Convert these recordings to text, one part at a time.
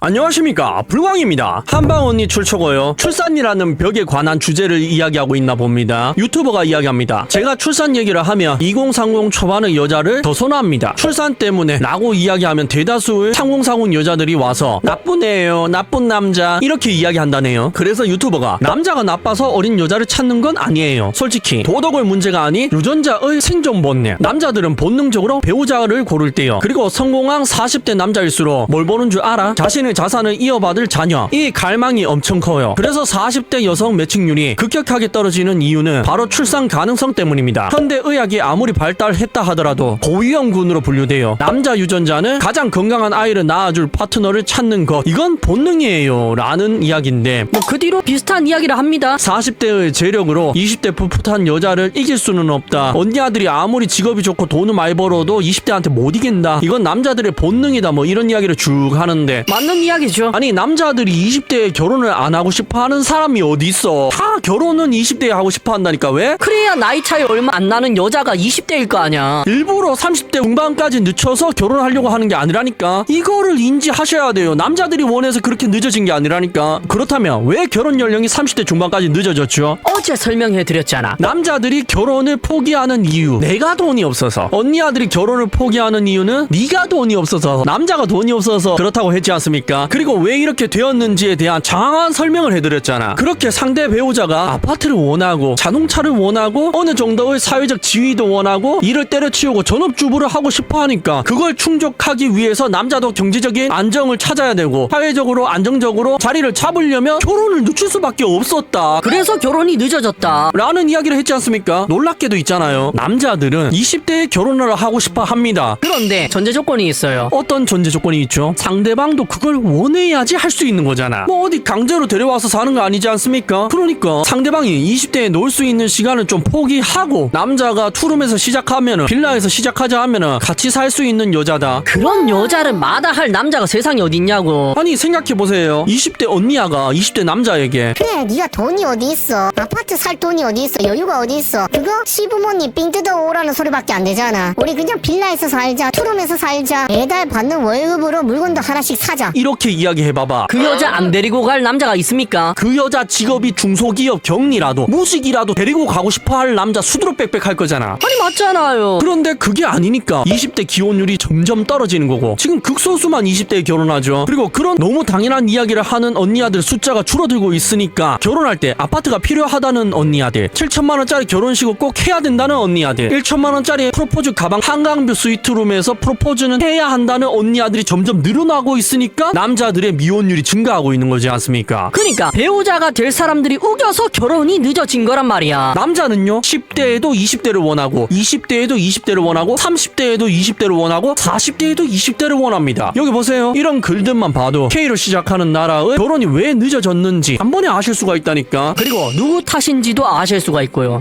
안녕하십니까, 불광입니다. 한방언니 출처고요. 출산이라는 벽에 관한 주제를 이야기하고 있나 봅니다. 유튜버가 이야기합니다. 제가 출산 얘기를 하면 2030 초반의 여자를 더 선호합니다. 출산 때문에 라고 이야기하면 대다수의 3040 여자들이 와서 나쁜 애예요, 나쁜 남자, 이렇게 이야기한다네요. 그래서 유튜버가 남자가 나빠서 어린 여자를 찾는 건 아니에요. 솔직히 도덕의 문제가 아닌 유전자의 생존 본능. 남자들은 본능적으로 배우자를 고를 때요. 그리고 성공한 40대 남자일수록 뭘 보는 줄 알아? 자신의 자산을 이어받을 자녀, 이 갈망이 엄청 커요. 그래서 40대 여성 매칭률이 급격하게 떨어지는 이유는 바로 출산 가능성 때문입니다. 현대 의학이 아무리 발달했다 하더라도 고위험군으로 분류돼요. 남자 유전자는 가장 건강한 아이를 낳아줄 파트너를 찾는 것, 이건 본능이에요 라는 이야기인데, 그 뒤로 비슷한 이야기를 합니다. 40대의 재력으로 20대 풋풋한 여자를 이길 수는 없다. 언니 아들이 아무리 직업이 좋고 돈을 많이 벌어도 20대한테 못 이긴다. 이건 남자들의 본능이다. 뭐 이런 이야기를 쭉 하는데, 맞는 이야기죠. 아니, 남자들이 20대에 결혼을 안 하고 싶어 하는 사람이 어디 있어? 다 결혼은 20대에 하고 싶어 한다니까. 왜? 그래야 나이 차이 얼마 안 나는 여자가 20대일 거 아니야. 일부러 30대 중반까지 늦춰서 결혼하려고 하는 게 아니라니까. 이거를 인지하셔야 돼요. 남자들이 원해서 그렇게 늦어진 게 아니라니까. 그렇다면 왜 결혼 연령이 30대 중반까지 늦어졌죠? 어제 설명해드렸잖아. 남자들이 결혼을 포기하는 이유, 내가 돈이 없어서. 언니 아들이 결혼을 포기하는 이유는 네가 돈이 없어서, 남자가 돈이 없어서 그렇다고 했지 않습니까? 그리고 왜 이렇게 되었는지에 대한 장황한 설명을 해드렸잖아. 그렇게 상대 배우자가 아파트를 원하고 자동차를 원하고 어느 정도의 사회적 지위도 원하고 일을 때려치우고 전업주부를 하고 싶어 하니까 그걸 충족하기 위해서 남자도 경제적인 안정을 찾아야 되고 사회적으로 안정적으로 자리를 잡으려면 결혼을 늦출 수밖에 없었다. 그래서 결혼이 늦어졌다 라는 이야기를 했지 않습니까? 놀랍게도 있잖아요. 남자들은 20대에 결혼을 하고 싶어 합니다. 그런데 전제 조건이 있어요. 어떤 전제 조건이 있죠? 상대방도 그걸 원해야지 할 수 있는 거잖아. 뭐 어디 강제로 데려와서 사는 거 아니지 않습니까? 그러니까 상대방이 20대에 놀 수 있는 시간을 좀 포기하고, 남자가 투룸에서 시작하면은, 빌라에서 시작하자 하면은 같이 살 수 있는 여자다. 그런 여자를 마다할 남자가 세상에 어딨냐고. 아니, 생각해보세요. 20대 언니야가 20대 남자에게 그래, 네가 돈이 어디 있어? 아파트 살 돈이 어디 있어? 여유가 어디 있어? 그거 시부모님 삥 뜯어 오라는 소리밖에 안 되잖아. 우리 그냥 빌라에서 살자, 투룸에서 살자, 매달 받는 월급으로 물건도 하나씩 사자, 이렇게 이야기해봐봐. 그 여자 안 데리고 갈 남자가 있습니까? 그 여자 직업이 중소기업 경리라도 무직이라도 데리고 가고 싶어할 남자 수두룩 빽빽할 거잖아. 아니 맞잖아요. 그런데 그게 아니니까 20대 기혼율이 점점 떨어지는 거고, 지금 극소수만 20대에 결혼하죠. 그리고 그런 너무 당연한 이야기를 하는 언니 아들 숫자가 줄어들고 있으니까 결혼할 때 아파트가 필요하다는 언니 아들, 7천만 원짜리 결혼식을 꼭 해야 된다는 언니 아들, 1천만 원짜리 프로포즈 가방 한강뷰 스위트룸에서 프로포즈는 해야 한다는 언니 아들이 점점 늘어나고 있으니까 남자들의 미혼율이 증가하고 있는 거지 않습니까? 그러니까 배우자가 될 사람들이 우겨서 결혼이 늦어진 거란 말이야. 남자는요, 10대에도 20대를 원하고, 20대에도 20대를 원하고, 30대에도 20대를 원하고, 40대에도 20대를 원합니다. 여기 보세요. 이런 글들만 봐도 K로 시작하는 나라의 결혼이 왜 늦어졌는지 한 번에 아실 수가 있다니까. 그리고 누구 탓인지도 아실 수가 있고요.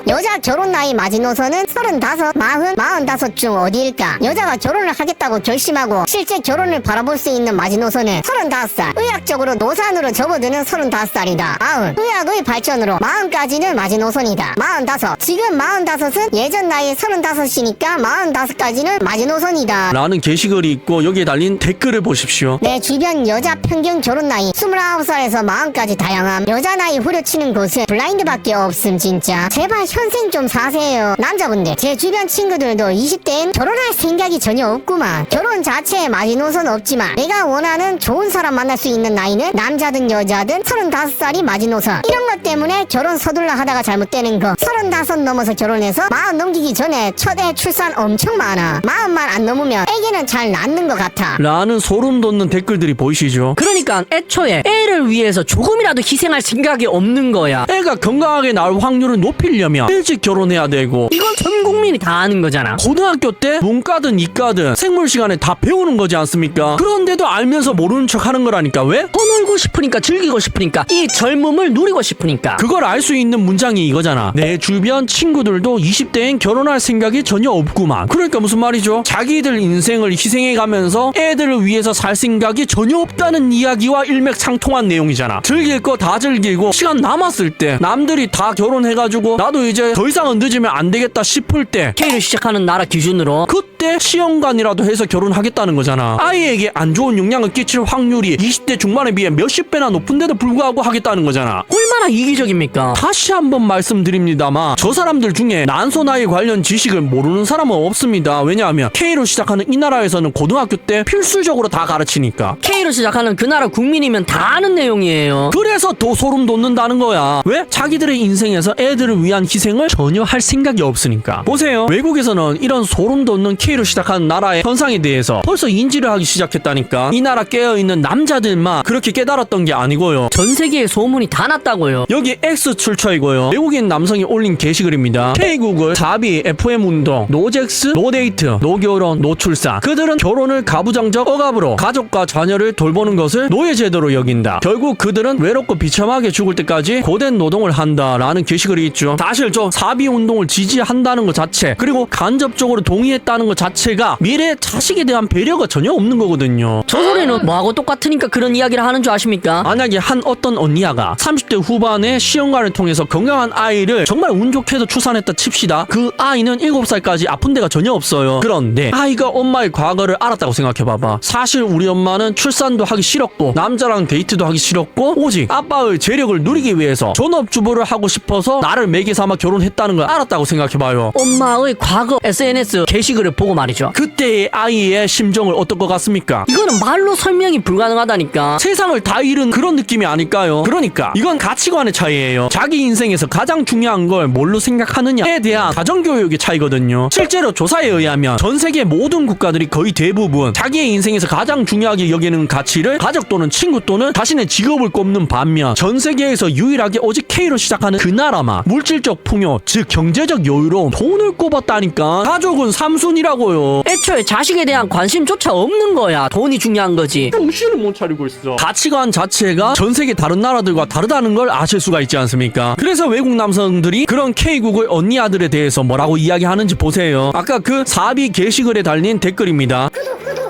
여자 결혼 나이 마지노선은 35, 40, 45중 어디일까? 여자가 결혼을 하겠다고 결심하고 실제 결혼을 바라볼 수 있는 마지노선은 35살, 의학적으로 노산으로 접어드는 35살이다. 40, 의학의 발전으로 40까지는 마지노선이다. 45, 지금 45은 예전 나이 35이니까 45까지는 마지노선이다. 라는 게시글이 있고, 여기에 달린 댓글을 보십시오. 내 주변 여자 평균 결혼 나이 29살에서 40까지 다양함. 여자 나이 후려치는 곳은 블라인드밖에 없음. 진짜 제발 현생 좀 사세요. 남자분들, 제 주변 친구들도 20대엔 결혼할 생각이 전혀 없구만. 결혼 자체에 마지노선 없지만 내가 원하는 좋은 사람 만날 수 있는 나이는 남자든 여자든 35살이 마지노선. 이런 것 때문에 결혼 서둘러 하다가 잘못되는 거. 35 넘어서 결혼해서 40 넘기기 전에 첫 애 출산 엄청 많아. 40만 안 넘으면 애기는 잘 낳는 것 같아. 라는 소름 돋는 댓글들이 보이시죠? 그러니까 애초에 애를 위해서 조금이라도 희생할 생각이 없는 거야. 애가 건강하게 나올 확률을 높이려면 일찍 결혼해야 되고, 이건 전 국민이 다 아는 거잖아. 고등학교 때 문과든 이과든 생물 시간에 다 배우는 거지 않습니까? 그런데도 알면서 모르는 척 하는 거라니까. 왜? 떠놀고 싶으니까, 즐기고 싶으니까, 이 젊음을 누리고 싶으니까. 그걸 알 수 있는 문장이 이거잖아. 내 주변 친구들도 20대엔 결혼할 생각이 전혀 없구만. 그러니까 무슨 말이죠? 자기들 인생을 희생해가면서 애들을 위해서 살 생각이 전혀 없다는 이야기와 일맥상통한 내용이잖아. 즐길 거 다 즐기고 시간 남았을 때, 남들이 다 결혼해가지고 나도 이제 더 이상은 늦으면 안 되겠다 싶을 때, K를 시작하는 나라 기준으로 그때 20대 시험관이라도 해서 결혼하겠다는 거잖아. 아이에게 안 좋은 영향을 끼칠 확률이 20대 중반에 비해 몇십 배나 높은데도 불구하고 하겠다는 거잖아. 얼마나 이기적입니까? 다시 한번 말씀드립니다만 저 사람들 중에 난소나이 관련 지식을 모르는 사람은 없습니다. 왜냐하면 K로 시작하는 이 나라에서는 고등학교 때 필수적으로 다 가르치니까. K로 시작하는 그 나라 국민이면 다 아는 내용이에요. 그래서 더 소름 돋는다는 거야. 왜? 자기들의 인생에서 애들을 위한 희생을 전혀 할 생각이 없으니까. 보세요. 외국에서는 이런 소름 돋는 K로 시작하는 나라의 현상에 대해서 벌써 인지를 하기 시작했다니까. 이 나라 깨어있는 남자들만 그렇게 깨달았던 게 아니고요. 전 세계에 소문이 다 났다고요. 여기 X 출처이고요. 외국인 남성이 올린 게시글입니다. K국을 사비, FM 운동, 노잭스, 노데이트, 노결혼, 노출산. 그들은 결혼을 가부장적 억압으로 가족과 자녀를 돌보는 것을 노예제도로 여긴다. 결국 그들은 외롭고 비참하게 죽을 때까지 고된 노동을 한다라는 게시글이 있죠. 사실 저 사비 운동을 지지한다는 것 자체, 그리고 간접적으로 동의했다는 것 자체가 미래 자식에 대한 배려가 전혀 없는 거거든요. 저 소리는 뭐하고 똑같으니까 그런 이야기를 하는 줄 아십니까? 만약에 한 어떤 언니야가 30대 후반에 시험관을 통해서 건강한 아이를 정말 운 좋게도 출산했다 칩시다. 그 아이는 7살까지 아픈 데가 전혀 없어요. 그런데 아이가 엄마의 과거를 알았다고 생각해봐봐. 사실 우리 엄마는 출산도 하기 싫었고 남자랑 데이트도 하기 싫었고 오직 아빠의 재력을 누리기 위해서 전업주부를 하고 싶어서 나를 매개 삼아 결혼했다는 걸 알았다고 생각해봐요. 엄마의 과거 SNS 게시글을 보고 말이죠. 그때의 아이의 심정을 어떨 것 같습니까? 이거는 말로 설명이 불가능하다니까. 세상을 다 잃은 그런 느낌이 아닐까요? 그러니까 이건 가치관의 차이예요. 자기 인생에서 가장 중요한 걸 뭘로 생각하느냐에 대한 가정교육의 차이거든요. 실제로 조사에 의하면 전 세계 모든 국가들이 거의 대부분 자기의 인생에서 가장 중요하게 여기는 가치를 가족 또는 친구 또는 자신의 직업을 꼽는 반면 전 세계에서 유일하게 오직 K로 시작하는 그 나라만 물질적 풍요, 즉 경제적 여유로 돈을 꼽았다니까. 가족은 삼순이라고요. 애초에 자식에 대한 관심조차 없는 거야. 돈이 중요한 거지. 정신을 못 차리고 있어. 가치관 자체가 전 세계 다른 나라들과 다르다는 걸 아실 수가 있지 않습니까? 그래서 외국 남성들이 그런 K국의 언니 아들에 대해서 뭐라고 이야기하는지 보세요. 아까 그 사비 게시글에 달린 댓글입니다.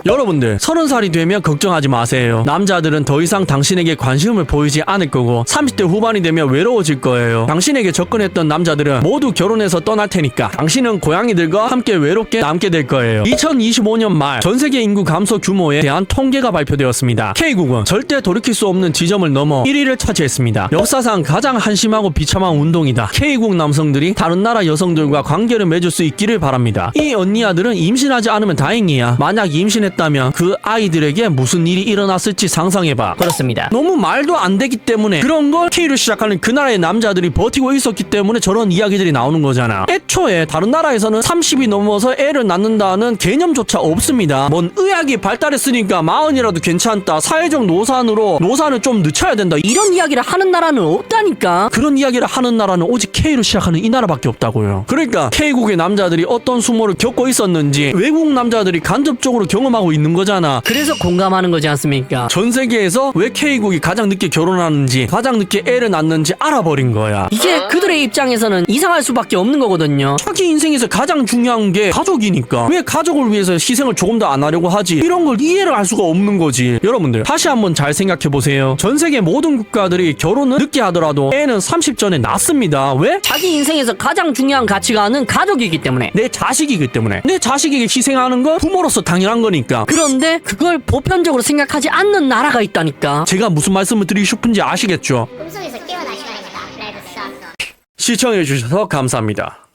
여러분들 30살이 되면 걱정하지 마세요. 남자들은 더 이상 당신에게 관심을 보이지 않을 거고 30대 후반이 되면 외로워질 거예요. 당신에게 접근했던 남자들은 모두 결혼해서 떠날 테니까 당신은 고양이들과 함께 외롭게 남게 될 거예요. 2025년 말 전세계 인구 감소 규모에 대한 통계가 발표되었습니다. K국은 절대 돌이킬 수 없는 지점을 넘어 1위를 차지했습니다. 역사상 가장 한심하고 비참한 운동이다. K국 남성들이 다른 나라 여성들과 관계를 맺을 수 있기를 바랍니다. 이 언니 아들은 임신하지 않으면 다행이야. 만약 임신했다면 그 아이들에게 무슨 일이 일어났을지 상상해봐. 그렇습니다. 너무 말도 안 되기 때문에 그런 걸 K로 시작하는 그 나라의 남자들이 버티고 있었기 때문에 저런 이야기들이 나오는 거잖아. 애초에 다른 나라에서는 30이 넘어서 애를 낳는다는 개념조차 없습니다. 뭔 의학이 발달했으니까 40이라도 괜찮다. 사회적 노산을 좀 늦춰야 된다. 이런 이야기를 하는 나라는 없다니까. 그런 이야기를 하는 나라는 오직 K로 시작하는 이 나라밖에 없다고요. 그러니까 K국의 남자들이 어떤 수모를 겪고 있었는지 외국 남자들이 간접적으로 경험하고 있는 거잖아. 그래서 공감하는 거지 않습니까? 전 세계에서 왜 K국이 가장 늦게 결혼하는지 가장 늦게 애를 낳는지 알아버린 거야. 이게 그들의 입장에서는 이상할 수밖에 없는 거거든요. 자기 인생에서 가장 중요한 게 가족이니까 왜 가족을 위해서 희생을 조금 더 안 하려고 하지? 이런 걸 이해를 할 수가 없는 거지. 여러분들 다시 한번 잘 생각해 보세요. 전 세계 모든 국가들이 결혼을 늦게 하더라도 애는 30 전에 낳습니다. 왜? 자기 인생에서 가장 중요한 가치관은 가족이기 때문에. 내 자식이기 때문에. 내 자식에게 희생하는 건 부모로서 당연한 거니까. 그런데 그걸 보편적으로 생각하지 않는 나라가 있다니까. 제가 무슨 말씀을 드리고 싶은지 아시겠죠? 꿈속에서 깨어나 시간입니다. 레드 썬. 시청해 주셔서 감사합니다.